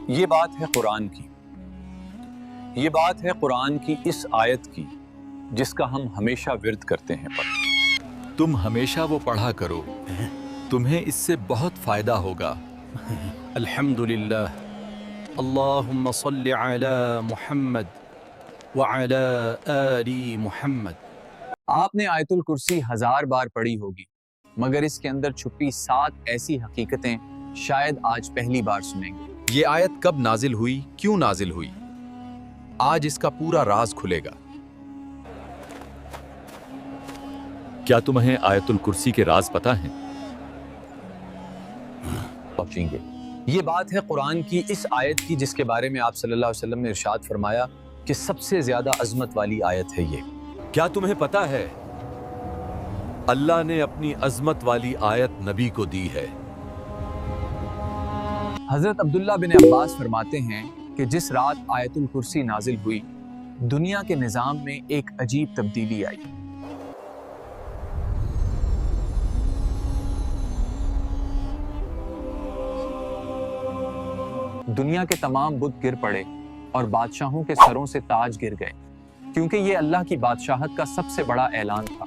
یہ بات ہے قرآن کی، یہ بات ہے قرآن کی اس آیت کی جس کا ہم ہمیشہ ورد کرتے ہیں تم ہمیشہ وہ پڑھا کرو، تمہیں اس سے بہت فائدہ ہوگا۔ الحمدللہ اللہم صل علی محمد وعلی آل محمد۔ آپ نے آیت الکرسی 1000 بار پڑھی ہوگی، مگر اس کے اندر چھپی 7 ایسی حقیقتیں شاید آج پہلی بار سنیں گے۔ یہ آیت کب نازل ہوئی، کیوں نازل ہوئی، آج اس کا پورا راز کھلے گا۔ کیا تمہیں آیت الکرسی کے راز پتہ ہیں؟ پہنچیں گے۔ یہ بات ہے قرآن کی اس آیت کی جس کے بارے میں آپ صلی اللہ علیہ وسلم نے ارشاد فرمایا کہ سب سے زیادہ عظمت والی آیت ہے یہ۔ کیا تمہیں پتہ ہے اللہ نے اپنی عظمت والی آیت نبی کو دی ہے؟ حضرت عبداللہ بن عباس فرماتے ہیں کہ جس رات آیت الکرسی نازل ہوئی، دنیا کے نظام میں ایک عجیب تبدیلی آئی۔ دنیا کے تمام بت گر پڑے اور بادشاہوں کے سروں سے تاج گر گئے، کیونکہ یہ اللہ کی بادشاہت کا سب سے بڑا اعلان تھا۔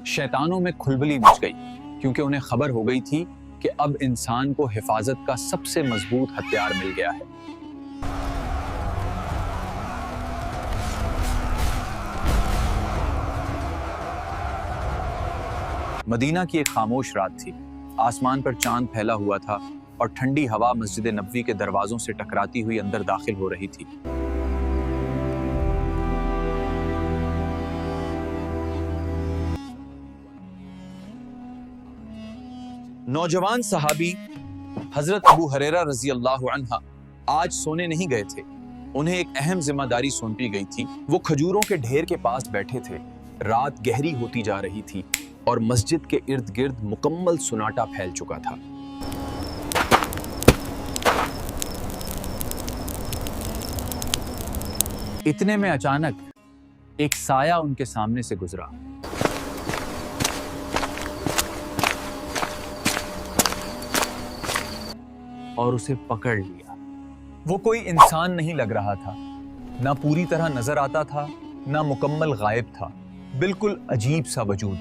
شیطانوں میں کھلبلی مچ گئی، کیونکہ انہیں خبر ہو گئی تھی کہ اب انسان کو حفاظت کا سب سے مضبوط ہتھیار مل گیا ہے۔ مدینہ کی ایک خاموش رات تھی، آسمان پر چاند پھیلا ہوا تھا اور ٹھنڈی ہوا مسجد نبوی کے دروازوں سے ٹکراتی ہوئی اندر داخل ہو رہی تھی۔ نوجوان صحابی حضرت ابو ہریرہ رضی اللہ عنہ آج سونے نہیں گئے تھے، انہیں ایک اہم ذمہ داری سونپی گئی تھی۔ وہ کھجوروں کے ڈھیر کے پاس بیٹھے تھے، رات گہری ہوتی جا رہی تھی اور مسجد کے ارد گرد مکمل سناٹا پھیل چکا تھا۔ اتنے میں اچانک ایک سایہ ان کے سامنے سے گزرا۔ اور اسے پکڑ لیا۔ وہ کوئی انسان نہیں لگ رہا تھا، نہ پوری طرح نظر آتا تھا، نہ مکمل غائب تھا، بالکل عجیب سا وجود۔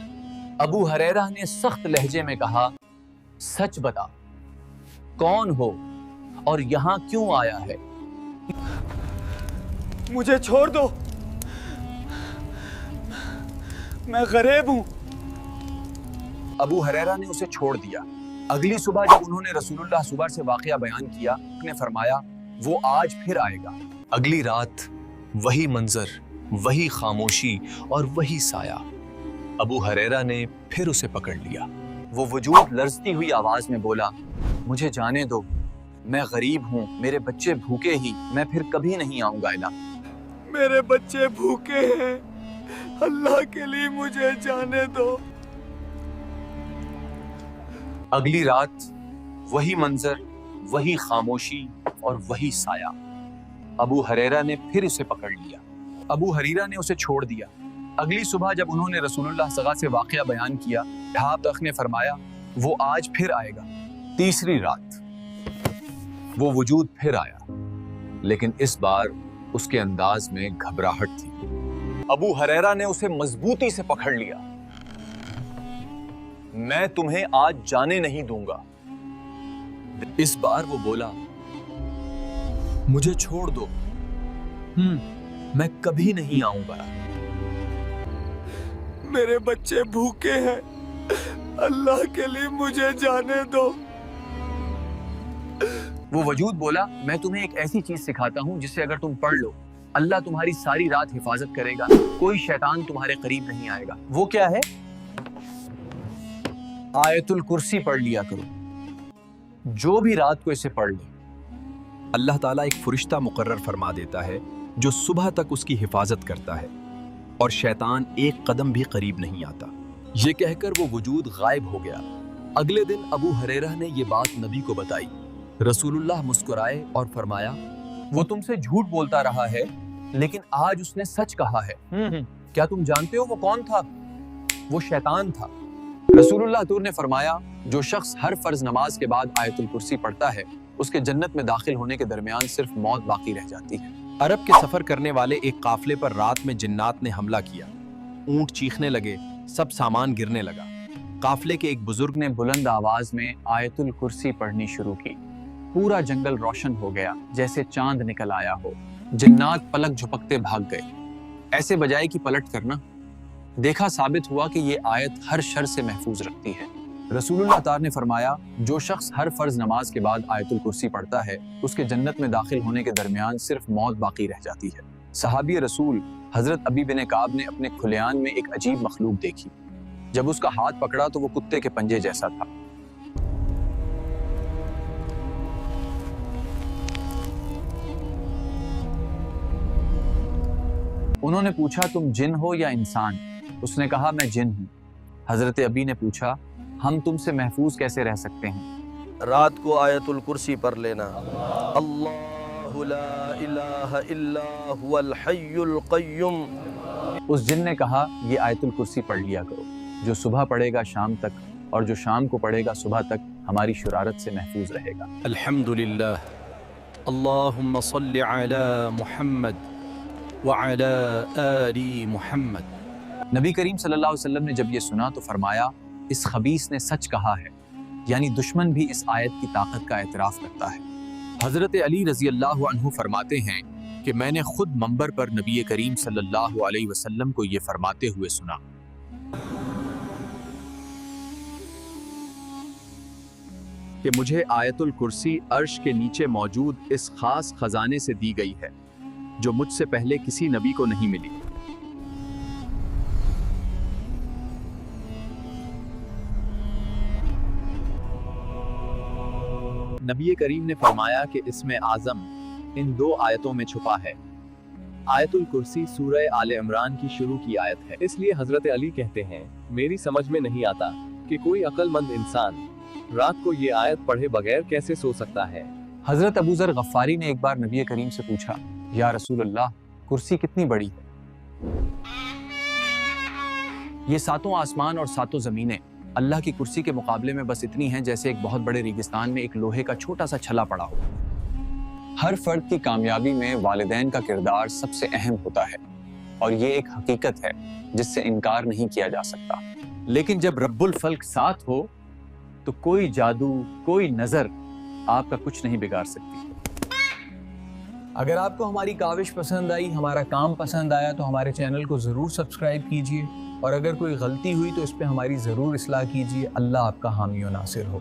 ابو ہریرہ نے سخت لہجے میں کہا، سچ بتا، کون ہو اور یہاں کیوں آیا ہے؟ مجھے چھوڑ دو، میں غریب ہوں۔ ابو ہریرہ نے اسے چھوڑ دیا۔ اگلی صبح جب انہوں نے رسول اللہ صبح سے واقعہ بیان کیا، انہوں نے فرمایا وہ آج پھر آئے گا۔ اگلی رات وہی منظر، وہی خاموشی اور وہی سایہ۔ ابو ہریرہ نے پھر اسے پکڑ لیا۔ وہ وجود لرزتی ہوئی آواز میں بولا، مجھے جانے دو، میں غریب ہوں، میرے بچے بھوکے ہی، میں پھر کبھی نہیں آؤں گا الہ۔ میرے بچے بھوکے ہیں، اللہ کے لیے مجھے جانے دو۔ اگلی رات وہی منظر، وہی خاموشی اور وہی سایہ۔ ابو ہریرہ نے پھر اسے پکڑ لیا۔ ابو ہریرہ نے اسے چھوڑ دیا۔ اگلی صبح جب انہوں نے رسول اللہ صلی اللہ علیہ وسلم سے واقعہ بیان کیا، ڈھاب تخت نے فرمایا وہ آج پھر آئے گا۔ تیسری رات وہ وجود پھر آیا، لیکن اس بار اس کے انداز میں گھبراہٹ تھی۔ ابو ہریرہ نے اسے مضبوطی سے پکڑ لیا۔ میں تمہیں آج جانے نہیں دوں گا۔ اس بار وہ بولا، مجھے چھوڑ دو، میں کبھی نہیں آؤں گا۔ میرے بچے بھوکے ہیں، اللہ کے لیے مجھے جانے دو۔ وہ وجود بولا، میں تمہیں ایک ایسی چیز سکھاتا ہوں جسے اگر تم پڑھ لو، اللہ تمہاری ساری رات حفاظت کرے گا، کوئی شیطان تمہارے قریب نہیں آئے گا۔ وہ کیا ہے؟ آیت الکرسی پڑھ لیا کرو، جو بھی رات کو اسے پڑھ لے، اللہ تعالیٰ ایک فرشتہ مقرر فرما دیتا ہے جو صبح تک اس کی حفاظت کرتا ہے اور شیطان ایک قدم بھی قریب نہیں آتا۔ یہ کہہ کر وہ وجود غائب ہو گیا۔ اگلے دن ابو ہریرہ نے یہ بات نبی کو بتائی۔ رسول اللہ مسکرائے اور فرمایا، وہ تم سے جھوٹ بولتا رہا ہے لیکن آج اس نے سچ کہا ہے۔ کیا تم جانتے ہو وہ کون تھا؟ وہ شیطان تھا۔ رسول اللہ حضور نے فرمایا جو شخص ہر فرض نماز کے بعد آیت الکرسی پڑھتا ہے اس کے جنت میں داخل ہونے کے درمیان صرف موت باقی رہ جاتی ہے۔ عرب کے سفر کرنے والے ایک قافلے پر رات میں جنات نے حملہ کیا۔ اونٹ چیخنے لگے، سب سامان گرنے لگا۔ قافلے کے ایک بزرگ نے بلند آواز میں آیت الکرسی پڑھنی شروع کی۔ پورا جنگل روشن ہو گیا جیسے چاند نکل آیا ہو۔ جنات پلک جھپکتے بھاگ گئے۔ ایسے بجائے کہ پلٹ کرنا، دیکھا ثابت ہوا کہ یہ آیت ہر شر سے محفوظ رکھتی ہے۔ رسول اللہ تعالی نے فرمایا جو شخص ہر فرض نماز کے بعد آیت الکرسی پڑھتا ہے اس کے جنت میں داخل ہونے کے درمیان صرف موت باقی رہ جاتی ہے۔ صحابی رسول حضرت ابی بن کعب نے اپنے کھلیان میں ایک عجیب مخلوق دیکھی۔ جب اس کا ہاتھ پکڑا تو وہ کتے کے پنجے جیسا تھا۔ انہوں نے پوچھا تم جن ہو یا انسان؟ اس نے کہا میں جن ہوں۔ حضرت ابی نے پوچھا ہم تم سے محفوظ کیسے رہ سکتے ہیں؟ رات کو آیت الکرسی پڑھ لینا۔ اللہ لا الہ الا هو الحی القیوم۔ اس جن نے کہا یہ آیت الکرسی پڑھ لیا کرو، جو صبح پڑھے گا شام تک اور جو شام کو پڑھے گا صبح تک ہماری شرارت سے محفوظ رہے گا۔ الحمدللہ اللہم صل علی محمد وعلی آل محمد۔ نبی کریم صلی اللہ علیہ وسلم نے جب یہ سنا تو فرمایا اس خبیث نے سچ کہا ہے، یعنی دشمن بھی اس آیت کی طاقت کا اعتراف کرتا ہے۔ حضرت علی رضی اللہ عنہ فرماتے ہیں کہ میں نے خود منبر پر نبی کریم صلی اللہ علیہ وسلم کو یہ فرماتے ہوئے سنا۔ کہ مجھے آیت الکرسی عرش کے نیچے موجود اس خاص خزانے سے دی گئی ہے جو مجھ سے پہلے کسی نبی کو نہیں ملی۔ نبی کریم نے فرمایا کہ اسم اعظم ان دو آیتوں میں چھپا ہے۔ آیت الکرسی سورہ آل عمران کی شروع کی آیت ہے، اس لیے حضرت علی کہتے ہیں میری سمجھ میں نہیں آتا کہ کوئی عقل مند انسان رات کو یہ آیت پڑھے بغیر کیسے سو سکتا ہے۔ حضرت ابو ذر غفاری نے ایک بار نبی کریم سے پوچھا یا رسول اللہ کرسی کتنی بڑی ہے؟ یہ ساتوں آسمان اور ساتوں زمینیں اللہ کی کرسی کے مقابلے میں بس اتنی ہیں جیسے ایک بہت بڑے ریگستان میں ایک لوہے کا چھوٹا سا چھلا پڑا ہو۔ ہر فرد کی کامیابی میں والدین کا کردار سب سے اہم ہوتا ہے اور یہ ایک حقیقت ہے جس سے انکار نہیں کیا جا سکتا۔ لیکن جب رب الفلق ساتھ ہو تو کوئی جادو، کوئی نظر آپ کا کچھ نہیں بگاڑ سکتی۔ اگر آپ کو ہماری کاوش پسند آئی، ہمارا کام پسند آیا تو ہمارے چینل کو ضرور سبسکرائب کیجیے، اور اگر کوئی غلطی ہوئی تو اس پہ ہماری ضرور اصلاح کیجیے۔ اللہ آپ کا حامی و ناصر ہو۔